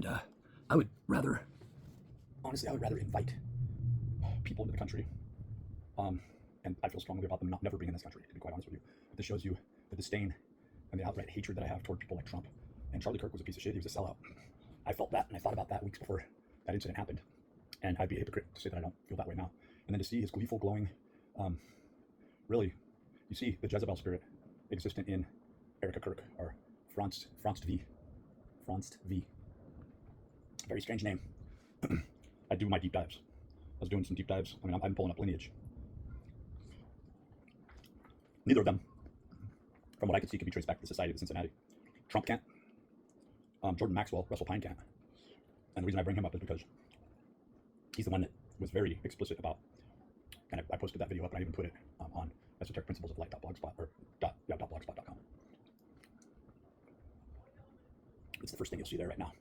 And I would rather, honestly, I would rather invite people into the country. And I feel strongly about them not never being in this country, to be quite honest with you. But this shows you the disdain and the outright hatred that I have toward people like Trump. And Charlie Kirk was a piece of shit. He was a sellout. I felt that, and I thought about that weeks before that incident happened. And I'd be a hypocrite to say that I don't feel that way now. And then to see his gleeful, glowing, really, you see the Jezebel spirit existent in Erica Kirk, or Franz V. Very strange name. I do my deep dives. I was doing some deep dives. I mean, I'm pulling up lineage. Neither of them, from what I could see, can be traced back to the Society of Cincinnati. Trump can't. Jordan Maxwell, Russell Pine can't. And the reason I bring him up is because he's the one that was very explicit about, and I posted that video up, and I even put it on Esoteric Principles of Light.blogspot, or .blogspot.com. It's the first thing you'll see there right now,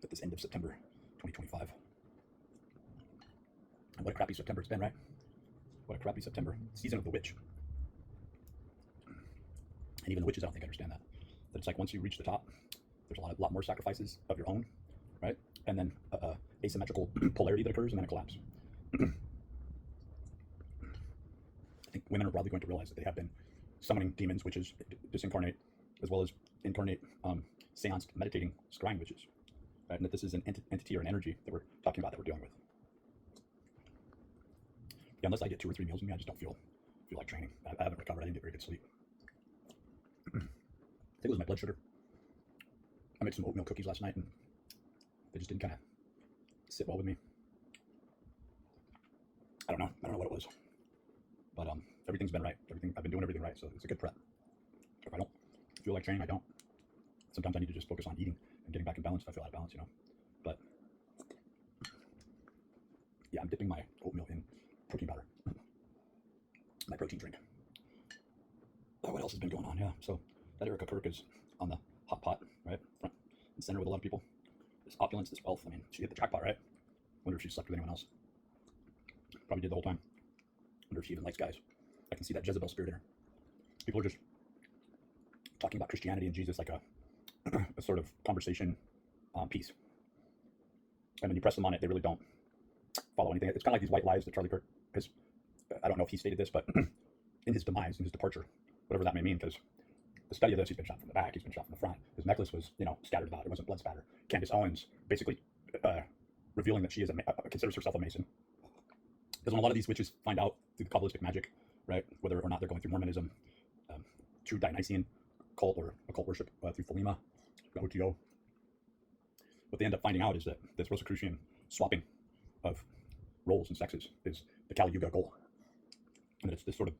at this end of September 2025. And what a crappy September it's been, right? What a crappy September. Season of the Witch. And even the witches, I don't think understand that. That it's like once you reach the top, there's a lot more sacrifices of your own, right? And then asymmetrical polarity that occurs, and then a collapse. I think women are broadly going to realize that they have been summoning demons, witches, disincarnate, as well as incarnate, seance, meditating, scrying witches, right? And that this is an entity or an energy that we're talking about, that we're dealing with. Yeah, unless I get 2 or 3 meals in me, I just don't feel like training. I haven't recovered. I didn't get very good sleep. I think it was my blood sugar. I made some oatmeal cookies last night, and they just didn't kind of sit well with me. I don't know what it was, but everything's been right. I've been doing everything right, so it's a good prep. If I don't feel like training, I don't. Sometimes I need to just focus on eating and getting back in balance if I feel out of balance, you know. But yeah, I'm dipping my oatmeal in protein powder, my protein drink. Oh, what else has been going on? Yeah, so that Erica Kirk is on the hot pot, right, front and center with a lot of people. This opulence, this wealth. I mean, she hit the jackpot, right? Wonder if she slept with anyone else. Probably did the whole time. Wonder if she even likes guys. I can see that Jezebel spirit in her. People are just talking about Christianity and Jesus like a sort of conversation piece. And when you press them on it, they really don't follow anything. It's kind of like these white lies that Charlie Kirk has. I don't know if he stated this, but in his demise, in his departure, whatever that may mean, because the study of this, he's been shot from the back, he's been shot from the front. His necklace was, scattered about. It wasn't blood spatter. Candace Owens basically revealing that she is considers herself a Mason. Because when a lot of these witches find out through the Kabbalistic magic, right, whether or not they're going through Mormonism, true Dionysian cult or occult worship through Thelema, OTO, what they end up finding out is that this Rosicrucian swapping of roles and sexes is the Kali Yuga goal. And that it's this sort of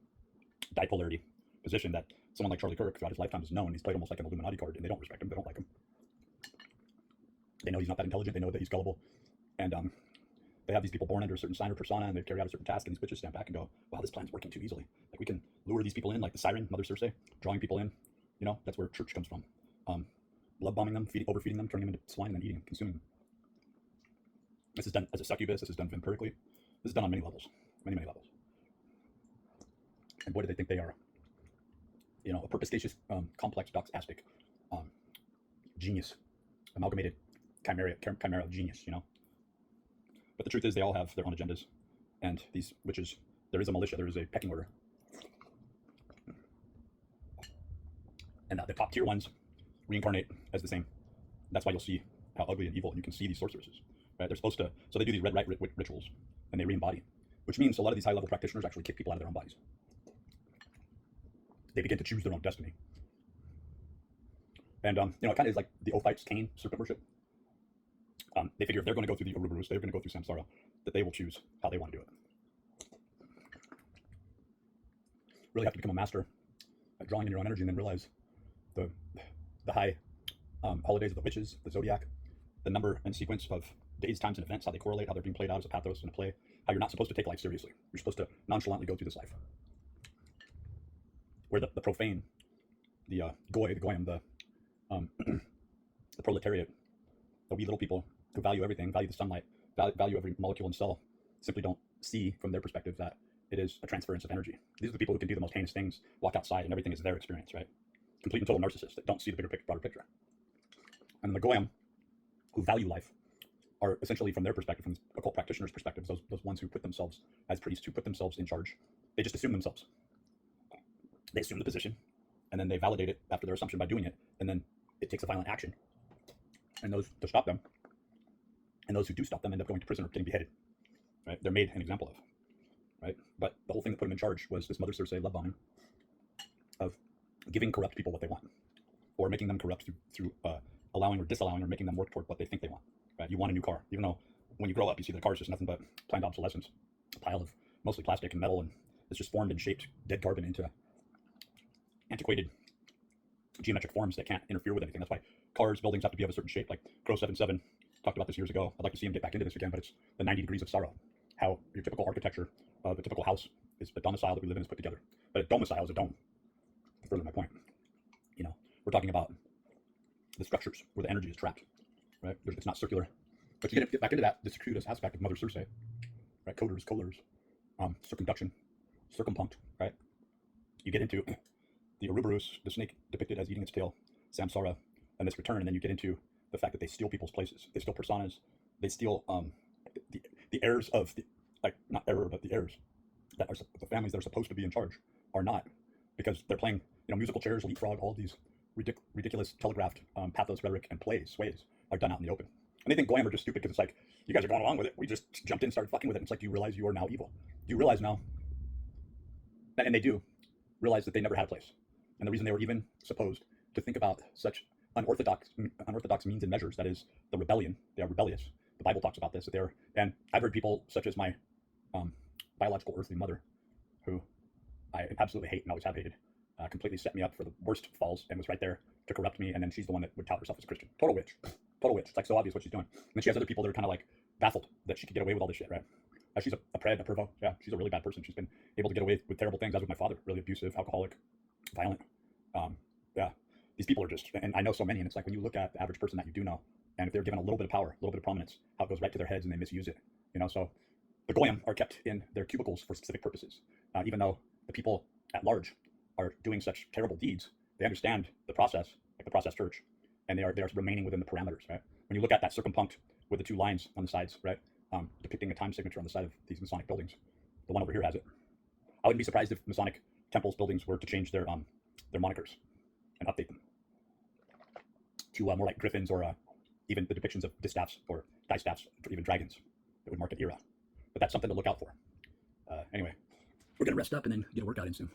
dipolarity position that someone like Charlie Kirk throughout his lifetime has known. He's played almost like an Illuminati card, and they don't respect him. They don't like him. They know he's not that intelligent. They know that he's gullible. And they have these people born under a certain sign or persona, and they carry out a certain task, and these bitches stand back and go, wow, this plan's working too easily. Like, we can lure these people in, like the siren, Mother Circe, drawing people in. That's where church comes from. Love bombing them, overfeeding them, turning them into swine, and then eating, consuming them. This is done as a succubus. This is done vampirically. This is done on many levels. Many, many levels. And boy, do they think they are, a perspicacious, complex, doxastic, genius, amalgamated chimera genius, But the truth is, they all have their own agendas. And these witches, there is a militia, there is a pecking order. And the top tier ones reincarnate as the same. That's why you'll see how ugly and evil, and you can see these sorceresses, right? They're supposed to, so they do these red right rituals, and they re-embody, which means a lot of these high-level practitioners actually kick people out of their own bodies. They begin to choose their own destiny. And, it kind of is like the Ophites, Cain, serpent worship. They figure if they're going to go through the Ouroboros, they're going to go through samsara, that they will choose how they want to do it. Really have to become a master at drawing in your own energy, and then realize the high holidays of the witches, the zodiac, the number and sequence of days, times, and events, how they correlate, how they're being played out as a pathos in a play, how you're not supposed to take life seriously. You're supposed to nonchalantly go through this life. Where the profane, the goyim, the proletariat, the wee little people who value everything, value the sunlight, value every molecule and cell, simply don't see from their perspective that it is a transference of energy. These are the people who can do the most heinous things, walk outside, and everything is their experience, right? Complete and total narcissists that don't see the bigger picture, broader picture. And the goyim who value life are essentially, from their perspective, from occult practitioners' perspectives, those ones who put themselves as priests, who put themselves in charge. They just assume themselves. They assume the position, and then they validate it after their assumption by doing it, and then it takes a violent action. And those to stop them, and those who do stop them end up going to prison or getting beheaded. Right? They're made an example of. Right? But the whole thing that put him in charge was this Mother Circe love bombing of giving corrupt people what they want, or making them corrupt through allowing or disallowing or making them work toward what they think they want. Right? You want a new car, even though when you grow up you see the car is just nothing but planned obsolescence, a pile of mostly plastic and metal, and it's just formed and shaped dead carbon into antiquated geometric forms that can't interfere with anything. That's why cars, buildings have to be of a certain shape. Like Crow 77 talked about this years ago. I'd like to see him get back into this again, but it's the 90 degrees of sorrow. How your typical architecture of a typical house is a domicile that we live in is put together. But a domicile is a dome. To further my point, we're talking about the structures where the energy is trapped, right? It's not circular. But you get back into that, the circuitous aspect of Mother Circe, right? Coders, colors, circumduction, circumpunct, right? You get into the Ouroboros, the snake depicted as eating its tail, samsara, and this return, and then you get into the fact that they steal people's places. They steal personas. They steal the heirs of the, like, not error, but the heirs that are the families that are supposed to be in charge are not, because they're playing musical chairs, leapfrog, all these ridiculous telegraphed pathos, rhetoric, and ways are done out in the open. And they think Goyim are just stupid because it's like, you guys are going along with it. We just jumped in and started fucking with it. And it's like, do you realize you are now evil? Do you realize now? And they do realize that they never had a place. And the reason they were even supposed to think about such unorthodox means and measures, that is the rebellion. They are rebellious. The Bible talks about this, and I've heard people such as my biological earthly mother, who I absolutely hate and always have hated, completely set me up for the worst falls and was right there to corrupt me. And then she's the one that would tout herself as a Christian. Total witch. Total witch. It's like so obvious what she's doing. And then she has other people that are kind of like baffled that she could get away with all this shit, right? She's a pred, a pervo. Yeah, she's a really bad person. She's been able to get away with terrible things, as with my father. Really abusive, alcoholic, violent. Yeah, these people are just, and I know so many, and it's like when you look at the average person that you do know, and if they're given a little bit of power, a little bit of prominence, how it goes right to their heads and they misuse it. So the Goyim are kept in their cubicles for specific purposes. Even though the people at large are doing such terrible deeds, they understand the process, like the process church, and they are remaining within the parameters, right? When you look at that circumpunct with the two lines on the sides, right, depicting a time signature on the side of these Masonic buildings, the one over here has it. I wouldn't be surprised if Masonic temples buildings were to change their monikers and update them to more like griffins, or even the depictions of distaffs or distaffs, or even dragons that would mark an era. But that's something to look out for. Anyway, we're gonna rest up and then get a workout in soon.